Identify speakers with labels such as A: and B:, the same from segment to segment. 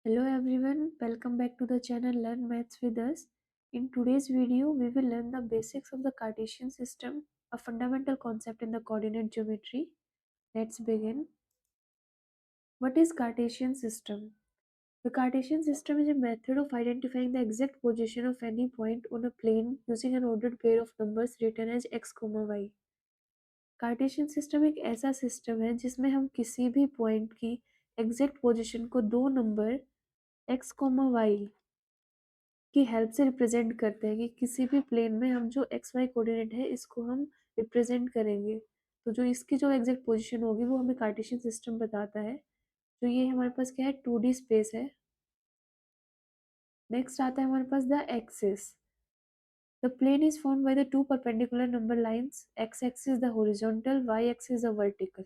A: Hello everyone, welcome back to the channel Learn Maths with us. In today's video, we will learn the basics of the Cartesian system, a fundamental concept in the coordinate geometry. Let's begin. What is Cartesian system? The Cartesian system is a method of identifying the exact position of any point on a plane using an ordered pair of numbers written as x, y. Cartesian system एक ऐसा system है जिसमें हम किसी भी point की exact position को दो नंबर x, y की हेल्प से रिप्रेजेंट करते हैं कि किसी भी प्लेन में हम जो एक्स वाई कोऑर्डिनेट है इसको हम रिप्रेजेंट करेंगे। तो जो इसकी जो एग्जैक्ट पोजीशन होगी वो हमें कार्टेशियन सिस्टम बताता है। तो ये हमारे पास क्या है, 2D स्पेस है। नेक्स्ट आता है हमारे पास the axis. The plane is form by the two perpendicular number lines, X axis the horizontal, Y axis the vertical.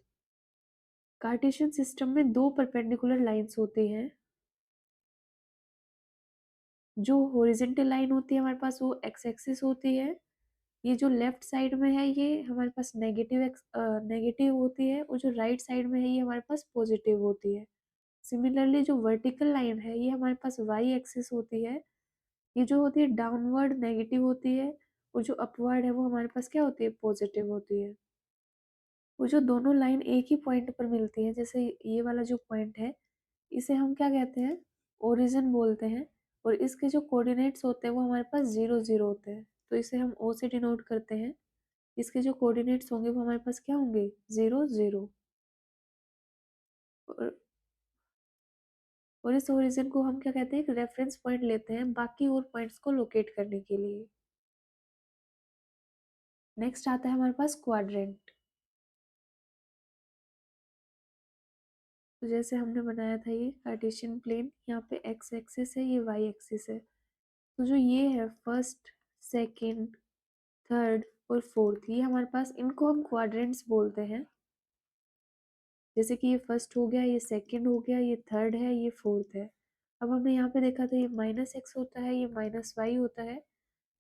A: Cartesian system में दो परपेंडिकुलर लाइंस होती हैं। जो हॉरिजॉन्टल लाइन होती है हमारे पास वो एक्स एक्सिस होती है। ये जो लेफ्ट साइड में है ये हमारे पास नेगेटिव होती है, और जो राइट साइड में है ये हमारे पास पॉजिटिव होती है। सिमिलरली जो वर्टिकल लाइन है ये हमारे पास वाई एक्सिस होती है। ये जो होती है डाउनवर्ड नेगेटिव होती है, और जो अपवर्ड है वो हमारे पास क्या होती है, पॉजिटिव होती है। वो जो दोनों लाइन एक ही पॉइंट पर मिलती है, जैसे ये वाला जो पॉइंट है इसे हम क्या कहते हैं, ओरिजिन बोलते हैं। और इसके जो कोऑर्डिनेट्स होते हैं वो हमारे पास 0 0 होते हैं, तो इसे हम ओ से डिनोट करते हैं। इसके जो कोऑर्डिनेट्स होंगे वो हमारे पास क्या होंगे, 0 0। और, और इस ओरिजिन को हम क्या कहते हैं, एक रेफरेंस पॉइंट लेते हैं बाकी और पॉइंट्स को लोकेट करने के लिए। नेक्स्ट आता है हमारे पास क्वाड्रेंट। तो जैसे हमने बनाया था ये कार्टेशियन प्लेन, यहाँ पे एक्स एक्सिस है, ये वाई एक्सिस है। तो जो ये है फर्स्ट, सेकंड, थर्ड और फोर्थ, ये हमारे पास, इनको हम क्वाड्रेंट्स बोलते हैं। जैसे कि ये फर्स्ट हो गया, ये सेकंड हो गया, ये थर्ड है, ये फोर्थ है। अब हमने यहाँ पे देखा था ये माइनस एक्स होता है, ये माइनस वाई होता है।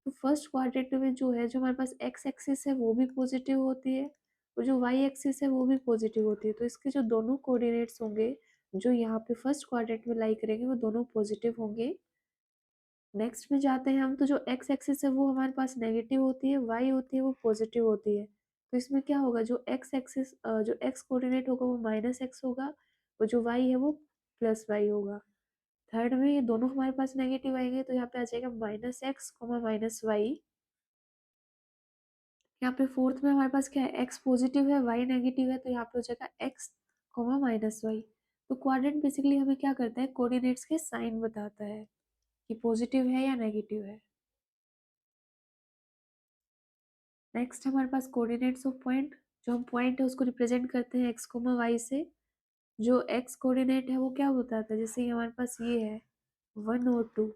A: तो फर्स्ट क्वाड्रेंट में जो है, जो हमारे पास एक्स एक्सिस है वो भी पॉजिटिव होती है, और जो वाई एक्सिस है वो भी पॉजिटिव होती है। तो इसके जो दोनों कोऑर्डिनेट्स होंगे जो यहाँ पे फर्स्ट क्वाड्रेंट में लाई करेंगे वो दोनों पॉजिटिव होंगे। नेक्स्ट में जाते हैं हम, तो जो एक्स एक्सिस है वो हमारे पास नेगेटिव होती है, वाई होती है वो पॉजिटिव होती है। तो इसमें क्या होगा, जो एक्स एक्सिस जो एक्स कोऑर्डिनेट होगा वो माइनस एक्स होगा, और जो वाई है वो प्लस वाई होगा। थर्ड में ये दोनों हमारे पास नेगेटिव आएंगे, तो यहाँ पे आ जाएगा माइनस एक्स माइनस वाई। यहाँ पे फोर्थ में हमारे पास क्या है, एक्स पॉजिटिव है वाई नेगेटिव है, तो यहाँ पे हो जाएगा एक्स माइनस वाई। तो क्वाड्रेंट बेसिकली हमें क्या करता है, कोऑर्डिनेट्स के साइन बताता है कि पॉजिटिव है या नेगेटिव है। नेक्स्ट हमारे पास कोऑर्डिनेट्स ऑफ पॉइंट। जो हम पॉइंट है उसको रिप्रेजेंट करते हैं एक्स कोमा वाई से। जो एक्स कोऑर्डिनेट है वो क्या बताता है, जैसे ये हमारे पास ये है 1 और 2।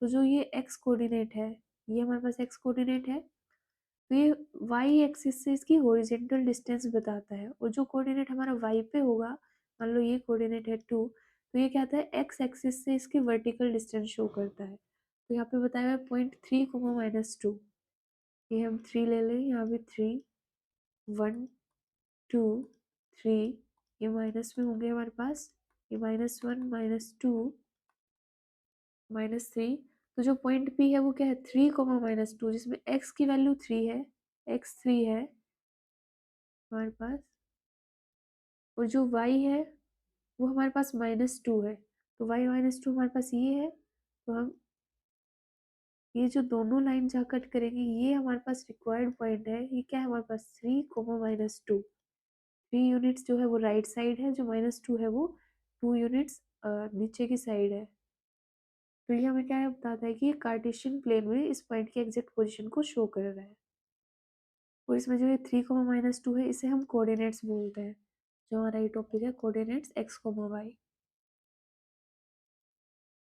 A: तो जो ये एक्स कोऑर्डिनेट है, ये हमारे पास एक्स कोऑर्डिनेट है, तो ये वाई एक्सिस से इसकी हॉरिजॉन्टल डिस्टेंस बताता है। और जो कोऑर्डिनेट हमारा वाई पे होगा, मान लो ये कोऑर्डिनेट है 2, तो ये क्या आता है, एक्स एक्सिस से इसकी वर्टिकल डिस्टेंस शो करता है। तो यहाँ पे बताया हुआ है पॉइंट 3 - 2। ये हम 3 ले लें, यहाँ पे 3 1 2 3, ये माइनस में होंगे हमारे पास, ये -1 -2 -3। तो जो पॉइंट पी है वो क्या है, 3 - -2, जिसमें एक्स की वैल्यू 3 है, एक्स 3 है हमारे पास। और जो वाई है वो हमारे पास -2 है, तो वाई -2 हमारे पास ये है। तो हम ये जो दोनों लाइन जहाँ कट करेंगे ये हमारे पास रिक्वायर्ड पॉइंट है, ये क्या है हमारे पास 3 - 2। 3 यूनिट्स जो है वो राइट साइड है, जो -2 है वो 2 यूनिट्स नीचे की साइड है। तो ये हमें क्या है, बताता है कि ये कार्टेशियन प्लेन में इस पॉइंट की एग्जैक्ट पोजीशन को शो कर रहा है। और इसमें जो ये 3 - -2 है इसे हम कोऑर्डिनेट्स बोलते हैं। जो हमारा ये टॉपिक है कोऑर्डिनेट्स एक्स वाई।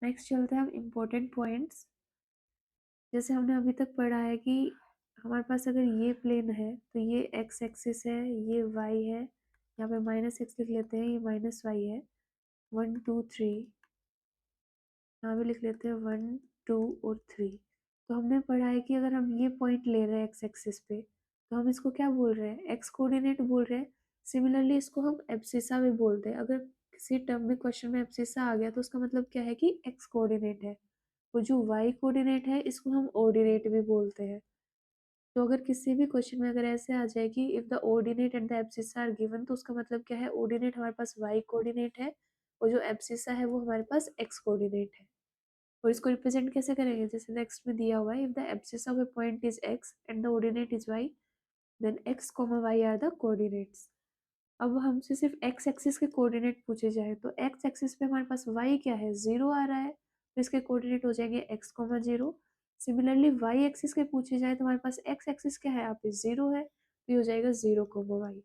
A: नेक्स्ट चलते हैं हम इम्पोर्टेंट पॉइंट्स। जैसे हमने अभी तक पढ़ा है कि हमारे पास अगर ये प्लेन है तो ये एक्स एक्सिस है, ये वाई है, यहाँ पे -x लिख लेते हैं, ये -y है, 1 2 3, यहाँ भी लिख लेते हैं 1 2 और 3। तो हमने पढ़ा है कि अगर हम ये पॉइंट ले रहे हैं एक्स एक्सिस पे, तो हम इसको क्या बोल रहे हैं, एक्स कोऑर्डिनेट बोल रहे हैं। सिमिलरली इसको हम एब्सिसा भी बोलते हैं। अगर किसी टर्म में क्वेश्चन में एब्सिसा आ गया तो उसका मतलब क्या है कि एक्स कोऑर्डिनेट है। वो जो वाई कोऑर्डिनेट है इसको हम ऑर्डिनेट भी बोलते हैं। तो अगर किसी भी क्वेश्चन में अगर ऐसे आ जाए कि if the ordinate and the abscissa are given, तो उसका मतलब क्या है, ऑर्डिनेट हमारे पास वाई कोऑर्डिनेट है और जो एब्सिसा है वो हमारे पास एक्स कोऑर्डिनेट है। और इसको रिप्रेजेंट कैसे करेंगे, जैसे नेक्स्ट में दिया हुआ है, if the abscissa of a point is x and the ordinate is y, then x comma y are the coordinates. अब हमसे सिर्फ एक्स एक्सिस के कोऑर्डिनेट पूछे जाए तो एक्स एक्सिस पे हमारे पास वाई क्या है, जीरो आ रहा है, तो इसके कोऑर्डिनेट हो जाएंगे x comma zero. Similarly y axis के पूछे जाए तो हमारे पास एक्स एक्सिस क्या है, यहाँ पे जीरो है, तो ये हो जाएगा जीरो कॉमा वाई।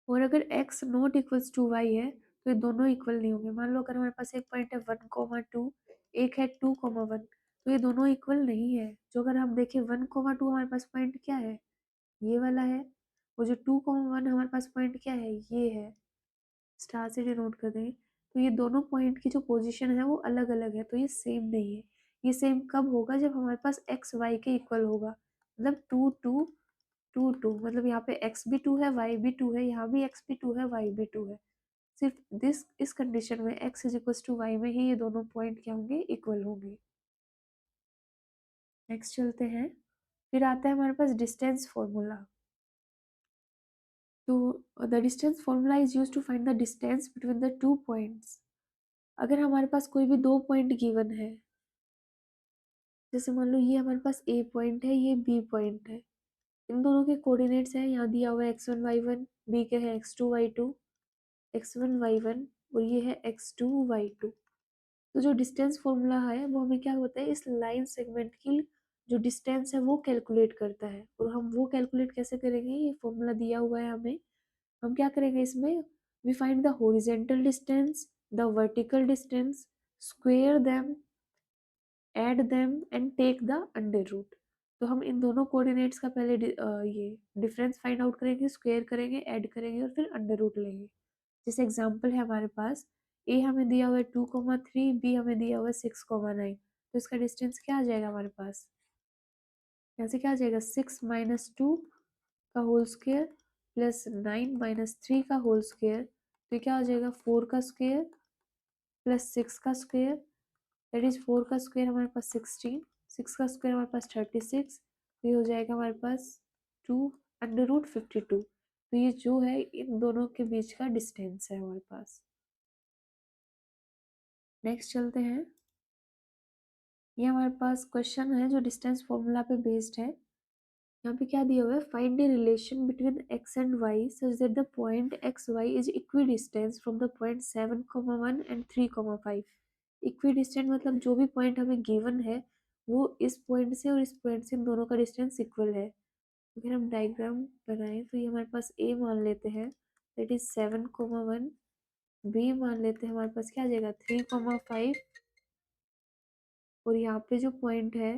A: और अगर x not equals to y है तो ये दोनों इक्वल नहीं होंगे। मान लो अगर हमारे पास एक पॉइंट है 1,2, एक है 2,1, तो ये दोनों इक्वल नहीं है। जो अगर हम देखें 1,2 हमारे पास पॉइंट क्या है, ये वाला है। वो जो 2,1 हमारे पास पॉइंट क्या है, ये है, स्टार से डिनोट कर दें। तो ये दोनों पॉइंट की जो पोजीशन है वो अलग अलग है, तो ये सेम नहीं है। ये सेम कब होगा, जब हमारे पास एक्स वाई के इक्वल होगा, मतलब 2 2 2 2, मतलब यहाँ पे x भी 2 है, y भी 2 है, यहाँ भी x भी 2 है, y भी 2 है। सिर्फ इस कंडीशन में x is equal to y में ही ये दोनों पॉइंट क्या होंगे, इक्वल होंगे। नेक्स्ट चलते हैं। फिर आता है हमारे पास डिस्टेंस फॉर्मूला। तो the distance formula is use to find the distance between the two points. अगर हमारे पास कोई भी दो पॉइंट गिवन है, जैसे मान लो ये हमारे पास a पॉइंट है, ये b पॉइंट है, इन दोनों के कोऑर्डिनेट्स हैं, यहाँ दिया हुआ है x1 y1, b के है x2 y2, x1 y1, और ये है x2 y2। तो जो डिस्टेंस फॉर्मूला है वो हमें क्या होता है, इस लाइन सेगमेंट की जो डिस्टेंस है वो कैलकुलेट करता है। और हम वो कैलकुलेट कैसे करेंगे, ये फॉर्मूला दिया हुआ है हमें। हम क्या करेंगे इसमें, we find the horizontal distance, the vertical distance, square them, add them and take the under root. तो हम इन दोनों कोऑर्डिनेट्स का पहले ये डिफरेंस फाइंड आउट करेंगे, स्क्वेयर करेंगे, ऐड करेंगे और फिर अंडर रूट लेंगे। जैसे एग्जांपल है हमारे पास, ए हमें दिया हुआ है 2,3, बी हमें दिया हुआ है 6,9, तो इसका डिस्टेंस क्या आ जाएगा हमारे पास, यहाँ से क्या आ जाएगा, 6 - 2 का होल स्क्वेयर प्लस 9 - 3 का होल स्क्वेयर, तो ये क्या हो जाएगा, 4 का स्क्वेयर प्लस 6 का स्क्वेयर, दैट इज 4 का स्क्वेयर हमारे पास 16, 6 का स्क्वेयर हमारे पास 36, तो ये हो जाएगा हमारे पास 2√52। तो ये जो है इन दोनों के बीच का डिस्टेंस है हमारे पास। नेक्स्ट चलते हैं। ये हमारे पास क्वेश्चन है जो डिस्टेंस फॉर्मूला पे बेस्ड है। यहाँ पे क्या दिया हुआ है, find the relation between x and y such that the point x y is equidistant from the point 7,1 and 3,5। Equidistant मतलब जो भी पॉइंट हमें गिवन है वो इस पॉइंट से और इस पॉइंट से इन दोनों का डिस्टेंस इक्वल है। अगर हम डायग्राम बनाएं तो ये हमारे पास a मान लेते हैं, दैट इज 7,1, b मान लेते हैं हमारे पास क्या आ जाएगा 3,5, और यहाँ पे जो पॉइंट है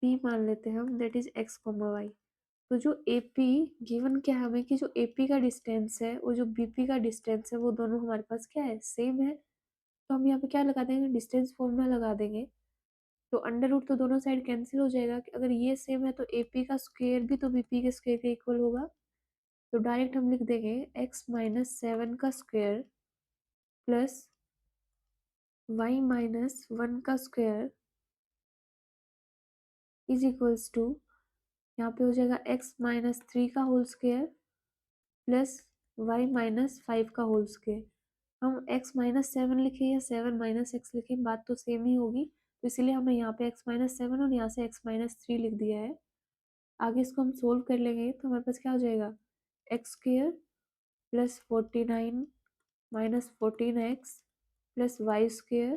A: p मान लेते हैं हम, दैट इज x, y। तो जो AP गिवन क्या है हमें, कि जो AP का डिस्टेंस है और जो BP का डिस्टेंस है वो दोनों हमारे पास क्या है, सेम है। तो हम यहाँ पे क्या लगा देंगे, डिस्टेंस फॉर्मूला लगा देंगे। तो अंडर रूट तो दोनों साइड कैंसिल हो जाएगा, कि अगर ये सेम है तो AP का स्क्वायर भी तो BP के स्क्वायर के इक्वल होगा। तो डायरेक्ट हम लिख देंगे x - 7 का स्क्वायर प्लस y - 1 का स्क्वायर इज इक्वल्स टू, यहाँ पे हो जाएगा x - 3 का होल स्क्वायर प्लस y - 5 का होल स्क्वायर। हम x - 7 लिखें या 7 - x लिखें, बात तो सेम ही होगी, तो इसीलिए हमने यहाँ पे x - 7 और यहाँ से x - 3 लिख दिया है। आगे इसको हम सोल्व कर लेंगे तो हमारे पास क्या हो जाएगा, x square plus 49 - 14x plus y square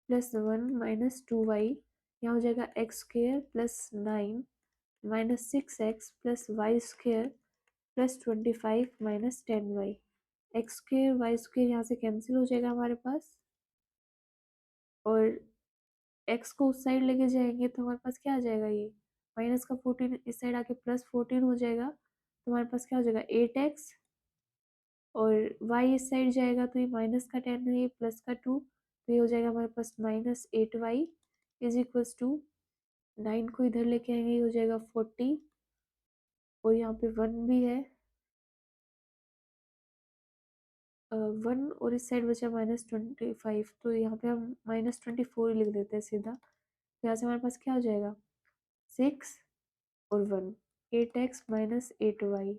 A: plus 1 - 2y, यहाँ हो जाएगा x square plus 9 - 6x plus y square plus 25 - 10y। X square y square यहाँ से कैंसिल हो जाएगा हमारे पास, और एक्स को उस साइड लेके जाएंगे तो हमारे पास क्या आ जाएगा, ये माइनस का 14 इस साइड आके +14 हो जाएगा, तो हमारे पास क्या हो जाएगा 8x, और y इस साइड जाएगा तो ये -10 है, ये +2, तो ये हो जाएगा हमारे पास -8y इज इक्वल्स टू 9 को इधर लेके आएंगे, ये हो जाएगा 40, और यहाँ पे 1 भी है, 1 और इस साइड बचा -25, तो यहाँ पे हम -24 लिख देते हैं सीधा। तो यहाँ से हमारे पास क्या हो जाएगा, 6 और 1, 8x माइनस 8y।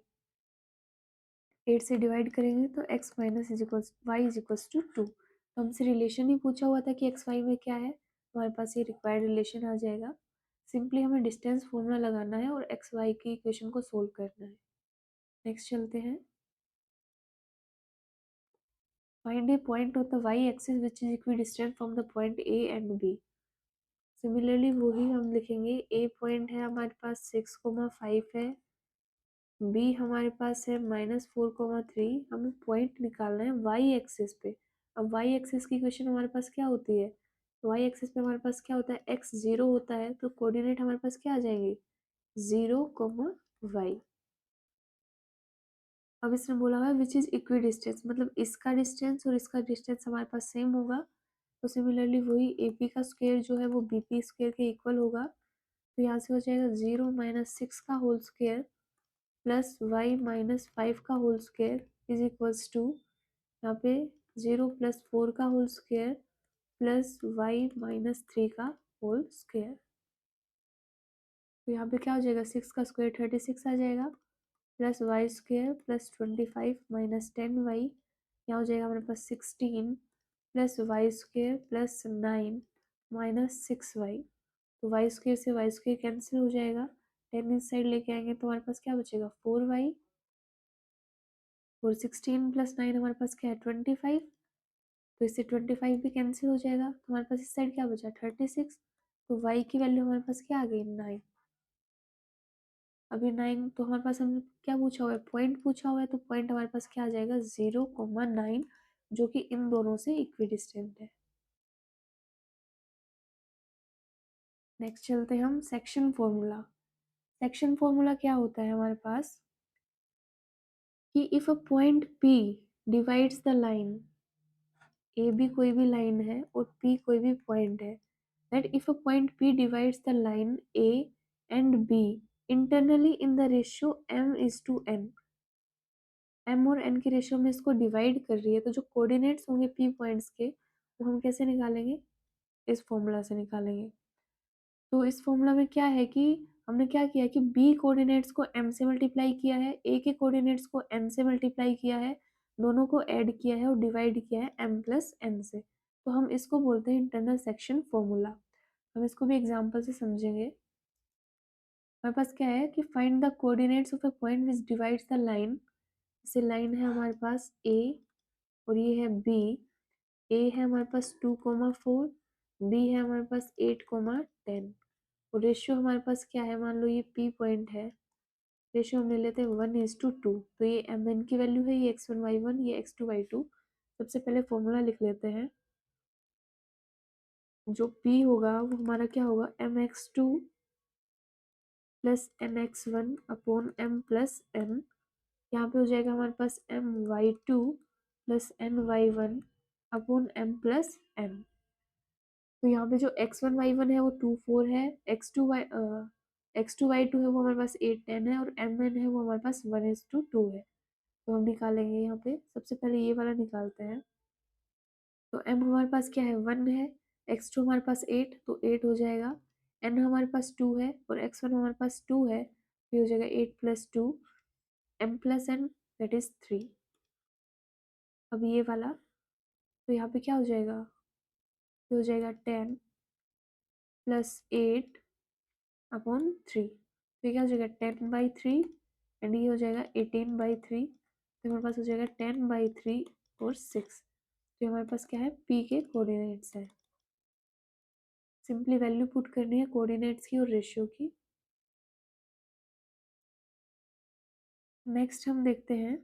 A: 8 से डिवाइड करेंगे तो x minus y is equals to 2। तो हमसे रिलेशन ही पूछा हुआ था कि x y में क्या है, तो हमारे पास ये रिक्वायर्ड रिलेशन आ जाएगा। सिंपली हमें डिस्टेंस फॉर्मूला लगाना है और x y की इक्वेशन को सोल्व करना है। नेक्स्ट चलते हैं। Find A point of the y axis which is equidistant from the point a and b। Similarly वही हम लिखेंगे, a पॉइंट है हमारे पास 6,5 है, b हमारे पास है -4,3। हमें पॉइंट निकालना है y एक्सिस पे। अब y एक्सिस की इक्वेशन हमारे पास क्या होती है, y एक्सिस पे हमारे पास क्या होता है, x 0 होता है, तो कोऑर्डिनेट हमारे पास क्या आ जाएंगे, 0, y। अब इसने बोला हुआ है विच इज इक्वी डिस्टेंस, मतलब इसका डिस्टेंस और इसका डिस्टेंस हमारे पास सेम होगा। तो सिमिलरली वही AP का स्क्वायर जो है वो BP स्क्वायर के इक्वल होगा। तो यहाँ से हो जाएगा 0 - 6 का होल स्क्वायर प्लस y -5 का whole square is equals to, यहाँ पे 0 + 4 का होल स्क्वायर प्लस y -3 का होल स्क्वायर। तो यहाँ पे क्या हो जाएगा, 6 का स्क्वायर 36 आ जाएगा, plus y square plus 25 minus 10y, यहाँ हो जाएगा हमारे पास 16 plus y square plus 9 minus 6y। तो वाई स्क्वायर से वाई स्क्वायर कैंसिल हो जाएगा, 10 इस साइड लेके आएंगे तो हमारे पास क्या बचेगा, 4y। और 16 + 9 हमारे पास क्या है, 25। तो इससे 25 भी कैंसिल हो जाएगा, तो हमारे पास इस साइड क्या बचा, 36। तो y की वैल्यू हमारे पास क्या आ गई, 9। अभी 9, तो हमारे पास हम क्या पूछा हुआ है, पॉइंट पूछा हुआ है, तो पॉइंट हमारे पास क्या आ जाएगा, 0,9, जो कि इन दोनों से इक्विडिस्टेंट है। नेक्स्ट चलते हैं हम सेक्शन फॉर्मूला। सेक्शन फॉर्मूला क्या होता है हमारे पास, कि if a point P divides the line, A B कोई भी लाइन है और P कोई भी पॉइंट है, that if a point P divides the line A and B internally in the ratio m:n, m और n की रेशियो में इसको डिवाइड कर रही है, तो जो कोऑर्डिनेट्स होंगे P पॉइंट्स के, वो हम कैसे निकालेंगे, इस फॉर्मूला से निकालेंगे। तो इस फॉर्मूला में क्या है कि हमने क्या किया कि B कोऑर्डिनेट्स को m से मल्टीप्लाई किया है, A के कोऑर्डिनेट्स को n से मल्टीप्लाई किया है, दोनों को ऐड किया है और डिवाइड किया है m + n से। तो हम इसको बोलते हैं इंटरनल सेक्शन फॉर्मूला। हम इसको भी एग्जांपल से समझेंगे। हमारे पास क्या है कि find the coordinates of a point which divides the line. जैसे लाइन है हमारे पास A और ये है B। A है हमारे पास 2,4, B है हमारे पास 8,10, और रेशियो हमारे पास क्या है, मान लो ये P पॉइंट है, रेशियो हम ले लेते हैं 1:2। तो ये mn की वैल्यू है, ये x1 y1, ये x2 y2। सबसे पहले फॉर्मूला लिख लेते हैं। जो P होगा वो हमारा क्या होगा, mx2 + mx1 upon m + n। यहाँ पे हो जाएगा हमारे पास my2 + ny1 upon m + n। तो यहाँ पे जो x1 y1 है वो 2 4 है, x2 y2 है वो हमारे पास 8 10 है, और mn है वो हमारे पास 1:2 है। तो हम निकालेंगे यहाँ पे, सबसे पहले ये वाला निकालते हैं। तो m हमारे पास क्या है, 1 है, x2 हमारे पास 8, तो 8 हो जाएगा, n हमारे पास 2 है और x1 हमारे पास 2 है, तो ये हो जाएगा 8 + 2 m + n दैट इज 3। अब ये वाला, तो यहाँ पे क्या हो जाएगा, ये हो जाएगा 10 + 8 अपॉन 3। तो ये क्या हो जाएगा, 10/3, एंड ये हो जाएगा 18/3। तो हमारे पास हो जाएगा 10/3 और 6। तो हमारे पास क्या है, P के कोऑर्डिनेट्स है। सिंपली वैल्यू पुट करनी है कोऑर्डिनेट्स की और रेशियो की। नेक्स्ट हम देखते हैं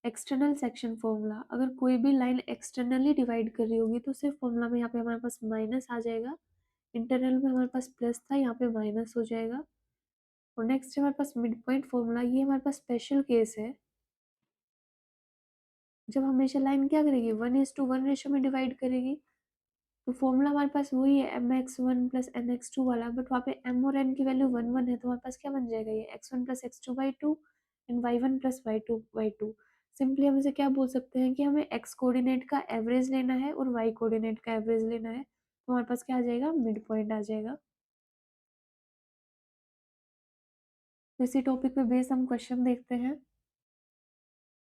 A: एक्सटर्नल सेक्शन फॉर्मूला। अगर कोई भी लाइन एक्सटर्नली डिवाइड कर रही होगी तो सिर्फ फॉर्मूला में यहाँ पे हमारे पास माइनस आ जाएगा, इंटरनल में हमारे पास प्लस था, यहाँ पे माइनस हो जाएगा। और नेक्स्ट हमारे पास मिड पॉइंट फॉर्मूला, ये हमारे पास स्पेशल केस है, जब हमेशा लाइन क्या करेगी, 1:1 रेशियो में डिवाइड करेगी। तो फॉर्मूला हमारे पास वही है, mx1 + nx2 वाला, बट वहाँ पे m और n की वैल्यू 1 1 है, तो हमारे पास क्या बन जाएगा, ये x1 + x2/2 and y1 plus y2 simply हम इसे क्या बोल सकते हैं कि हमें x कोऑर्डिनेट का एवरेज लेना है और y कोऑर्डिनेट का एवरेज लेना है, तो हमारे पास क्या आ जाएगा, मिड पॉइंट आ जाएगा। तो इसी टॉपिक पे बेस हम क्वेश्चन देखते हैं।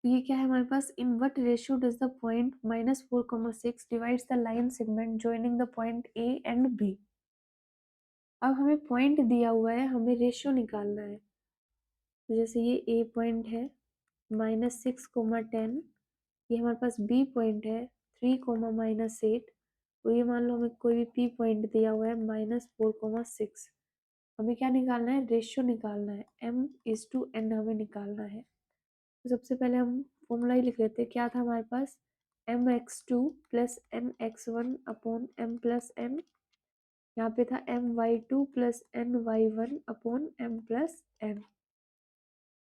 A: तो ये क्या है हमारे पास, in what ratio does the point -4,6 divides the line segment joining the point A and B. अब हमें पॉइंट दिया हुआ है, हमें रेशियो निकालना है। तो जैसे ये ए पॉइंट है -6,10, ये हमारे पास बी पॉइंट है 3,-8, और ये मान लो हमें कोई भी पी पॉइंट दिया हुआ है -4,6। हमें क्या निकालना है, रेशियो निकालना है, m/n हमें निकालना है। तो सबसे पहले हम फॉर्मूला ही लिख लेते हैं, क्या था हमारे पास, mx2 plus mx1 upon m plus n, यहाँ पे था my2 plus ny1 upon m plus n।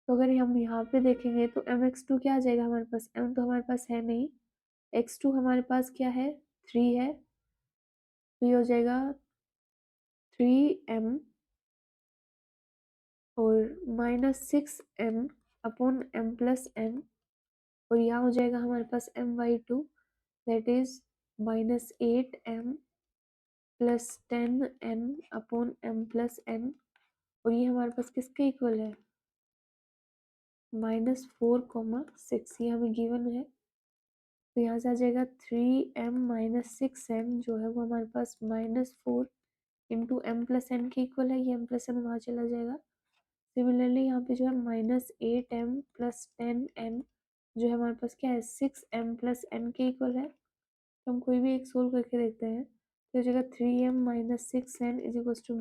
A: तो अगर हम यहाँ पे देखेंगे तो mx2 क्या आ जाएगा हमारे पास, m तो हमारे पास है नहीं, x2 हमारे पास क्या है, 3 है, तो ये हो जाएगा 3m और -6m upon m plus n, और यहाँ हो जाएगा हमारे पास my2 that is -8m plus 10n upon m plus n, और ये हमारे पास किसके इक्वल है, -4,6, ये हमें गिवन है। तो यहाँ से आ जाएगा 3m-6m जो है वो हमारे पास -4 इंटू m प्लस n के इक्वल है, ये m प्लस n वहाँ चला जाएगा। सिमिलरली यहाँ पे जो है -8m प्लस 10n जो है हमारे पास क्या है, 6m प्लस n के इक्वल है। तो हम कोई भी एक सोल्व करके देखते हैं। तो हो जाएगा 3m-6n is equal to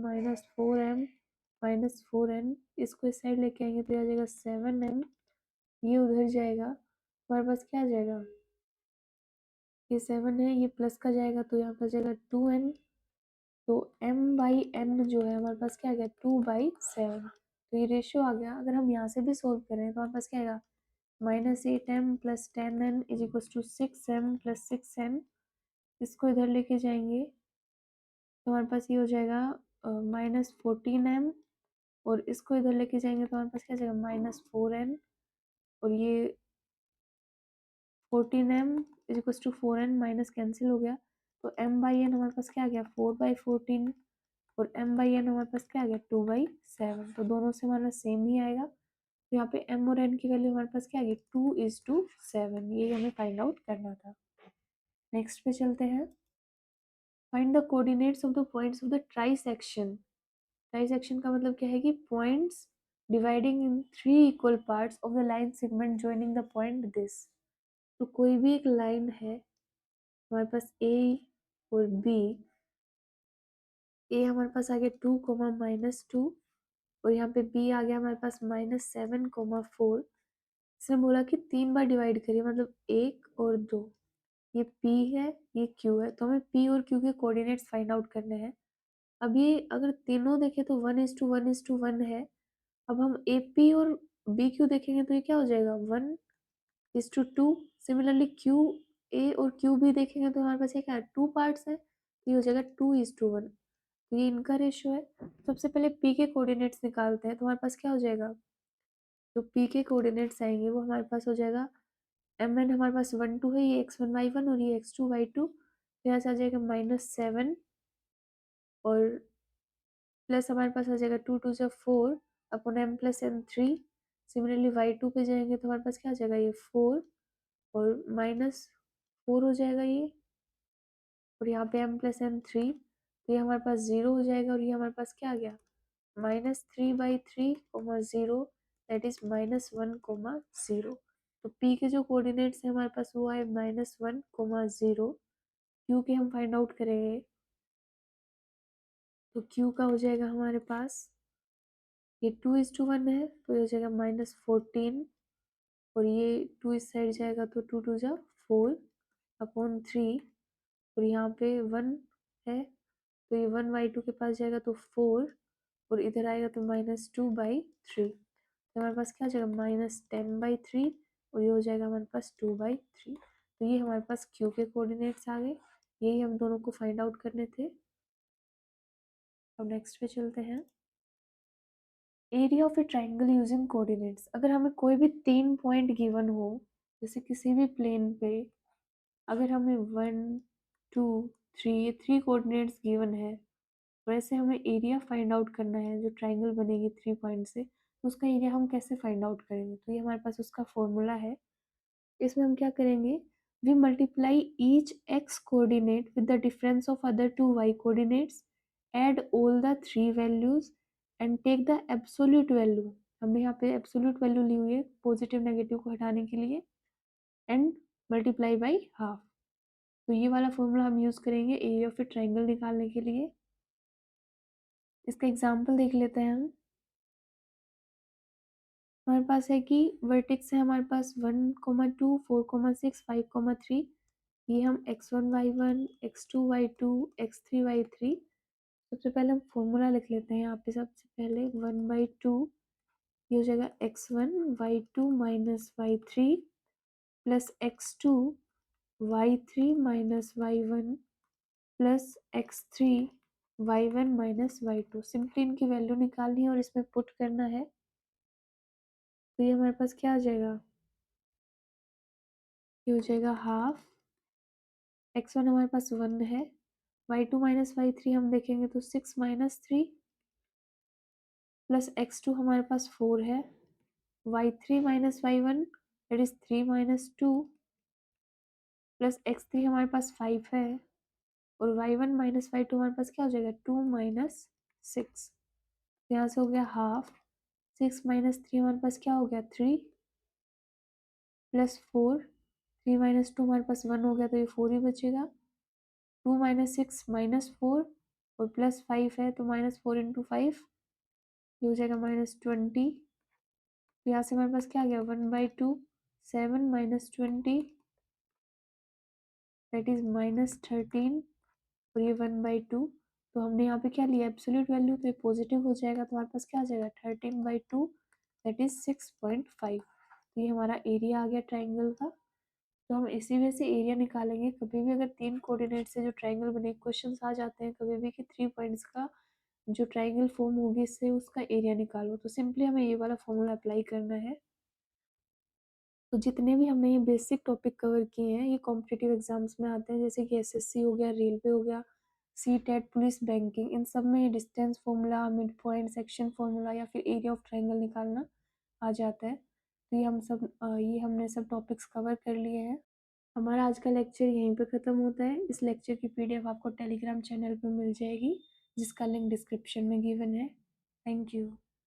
A: -4m, इसको इस साइड लेके आएंगे तो आ जाएगा 7m, ये उधर जाएगा, हमारे पास क्या आ जाएगा, ये 7 है, ये प्लस का जाएगा तो यहाँ पर जाएगा 2n, तो m/n जो है हमारे पास क्या आ गया, 2/7। तो ये रेशियो आ गया। अगर हम यहाँ से भी सोल्व करें तो हमारे पास क्या आएगा, -8m plus 10n is equal to 6m plus 6n, इसको इधर लेके जाएंगे तो हमारे पास ये हो जाएगा -14m, और इसको इधर लेके जाएंगे तो हमारे पास क्या जाएगा, -4n, और ये 14m is equal to 4n, minus cancel हो गया, तो m/n हमारे पास क्या आ गया, 4/14, और m/n हमारे पास क्या आ गया, 2/7। तो दोनों से हमारा सेम ही आएगा। तो यहाँ पे m और n की वैल्यू हमारे पास क्या आ गई, 2:7, ये हमें फाइंड आउट करना था। नेक्स्ट पे चलते हैं, find the coordinates of the points of the trisection. Trisection का मतलब क्या है कि points dividing in 3 equal parts of the line segment joining the point this. तो कोई भी एक लाइन है हमारे पास ए और बी, ए हमारे पास आ गया 2, और यहाँ पे बी आ गया हमारे पास -7, इसने बोला कि 3 बार डिवाइड करिए, मतलब 1 और 2, ये P है, ये Q है, तो हमें P और Q के कोऑर्डिनेट्स फाइंड आउट करने हैं। अब ये अगर तीनों देखें तो 1:1:1 है। अब हम AP और BQ देखेंगे तो ये क्या हो जाएगा, 1:2। सिमिलरली QA और QB देखेंगे तो हमारे पास ये क्या है, 2 पार्ट्स है, तो ये हो जाएगा 2:1। तो ये इनका रेशियो है। सबसे पहले P के कोऑर्डिनेट्स निकालते हैं, तो हमारे पास क्या हो जाएगा, जो P के कोऑर्डिनेट्स आएंगे वो हमारे पास हो जाएगा, mn हमारे पास 1 2 है, ये x1 y1 और ये x2 y2, यहाँ से आ जाएगा -7, और प्लस हमारे पास आ जाएगा 2 2 4 upon m plus n 3। Similarly y2 पे जाएंगे तो हमारे पास क्या आ जाएगा, ये 4 और -4 हो जाएगा ये, और यहाँ पे m प्लस n 3, तो ये हमारे पास 0 हो जाएगा, और ये हमारे पास क्या आ गया, -3/3, 0 दैट इज -1, 0। तो P के जो कोऑर्डिनेट्स है हमारे पास वो आए -1, 0। Q के हम फाइंड आउट करेंगे, तो Q का हो जाएगा हमारे पास, ये 2:1 है तो ये हो जाएगा -14, और ये 2 इस साइड जाएगा तो 2 2 जा 4 अपॉन 3, और यहाँ पे 1 है तो ये 1/2 के पास जाएगा तो 4, और इधर आएगा तो -2/3, तो हमारे पास क्या हो जाएगा, -10/3, और ये हो जाएगा हमारे पास 2/3। तो ये हमारे पास Q के कोऑर्डिनेट्स आ गए, यही हम दोनों को फाइंड आउट करने थे। अब नेक्स्ट पे चलते हैं। Area of A triangle using coordinates, अगर हमें कोई भी 3 पॉइंट गिवन हो, जैसे किसी भी प्लेन पे अगर हमें 1 2 3 ये 3 कोऑर्डिनेट्स गिवन है, वैसे हमें एरिया फाइंड आउट करना है जो ट्राइंगल बनेगी 3 पॉइंट से, तो उसका एरिया हम कैसे फाइंड आउट करेंगे? तो ये हमारे पास उसका फॉर्मूला है। इसमें हम क्या करेंगे, we multiply each x coordinate with the difference of other two y coordinates, add all the 3 values and take the absolute value. हमने यहाँ पे एब्सोल्यूट वैल्यू ली हुई है पॉजिटिव नेगेटिव को हटाने के लिए, एंड मल्टीप्लाई बाई हाफ। तो ये वाला फॉर्मूला हम यूज़ करेंगे एरिया ऑफ ए ट्राइंगल निकालने के लिए। इसका एग्जाम्पल देख लेते हैं हम। हमारे पास है कि वर्टेक्स है हमारे पास 1,2 4,6 5,3। ये हम x1 y1 x2 y2 x3 y3। सबसे पहले हम फॉर्मूला लिख लेते हैं यहाँ पे। सबसे पहले 1/2 ये हो जाएगा x1 y2 minus y3 plus x2 y3 minus y1 plus x3 y1 minus y2। Simply इनकी वैल्यू निकालनी है और इसमें पुट करना है। तो ये हमारे पास क्या आ जाएगा, ये हो जाएगा हाफ। x1 हमारे पास 1 है, y2 माइनस y3 हम देखेंगे तो 6 माइनस 3 प्लस x2 हमारे पास 4 है, y3 minus y1 that is 3 minus 2 plus x3 हमारे पास 5 है, और y1 माइनस y2 हमारे पास क्या हो जाएगा 2 माइनस 6। यहाँ से हो गया हाफ। 6 माइनस 3 हमारे पास क्या हो गया 3 प्लस 4। 3 माइनस 2 हमारे पास 1 हो गया तो ये 4 ही बचेगा। 2 माइनस 6 माइनस 4 और प्लस 5 है तो माइनस 4 इंटू 5 ये हो जाएगा -20। तो यहाँ से हमारे पास क्या आ गया 1/2 7 माइनस 20 दैट इज -13 और ये 1/2। तो हमने यहाँ पे क्या लिया एब्सोल्यूट वैल्यू, तो ये पॉजिटिव हो जाएगा तो हमारे पास क्या आ जाएगा 13/2 दैट इज 6.5। तो ये हमारा एरिया आ गया ट्राइंगल का। तो हम इसी वजह से एरिया निकालेंगे कभी भी अगर 3 कोऑर्डिनेट से जो ट्राइंगल बने, क्वेश्चन आ जाते हैं कभी भी कि 3 पॉइंट्स का जो ट्राइंगल फॉर्म होगी इससे उसका एरिया निकालो, तो सिंपली हमें ये वाला फॉर्मूला अप्लाई करना है। तो जितने भी हमने ये बेसिक टॉपिक कवर किए हैं ये कॉम्पिटिटिव एग्जाम्स में आते हैं, जैसे कि एसएससी हो गया, रेलवे हो गया, सीटेट, पुलिस, बैंकिंग, इन सब में distance formula, mid point, section formula या फिर एरिया ऑफ ट्राइंगल निकालना आ जाता है। तो ये हमने सब टॉपिक्स कवर कर लिए हैं। हमारा आज का लेक्चर यहीं पे ख़त्म होता है। इस लेक्चर की पीडीएफ आपको टेलीग्राम चैनल पे मिल जाएगी जिसका लिंक डिस्क्रिप्शन में गिवन है। Thank you.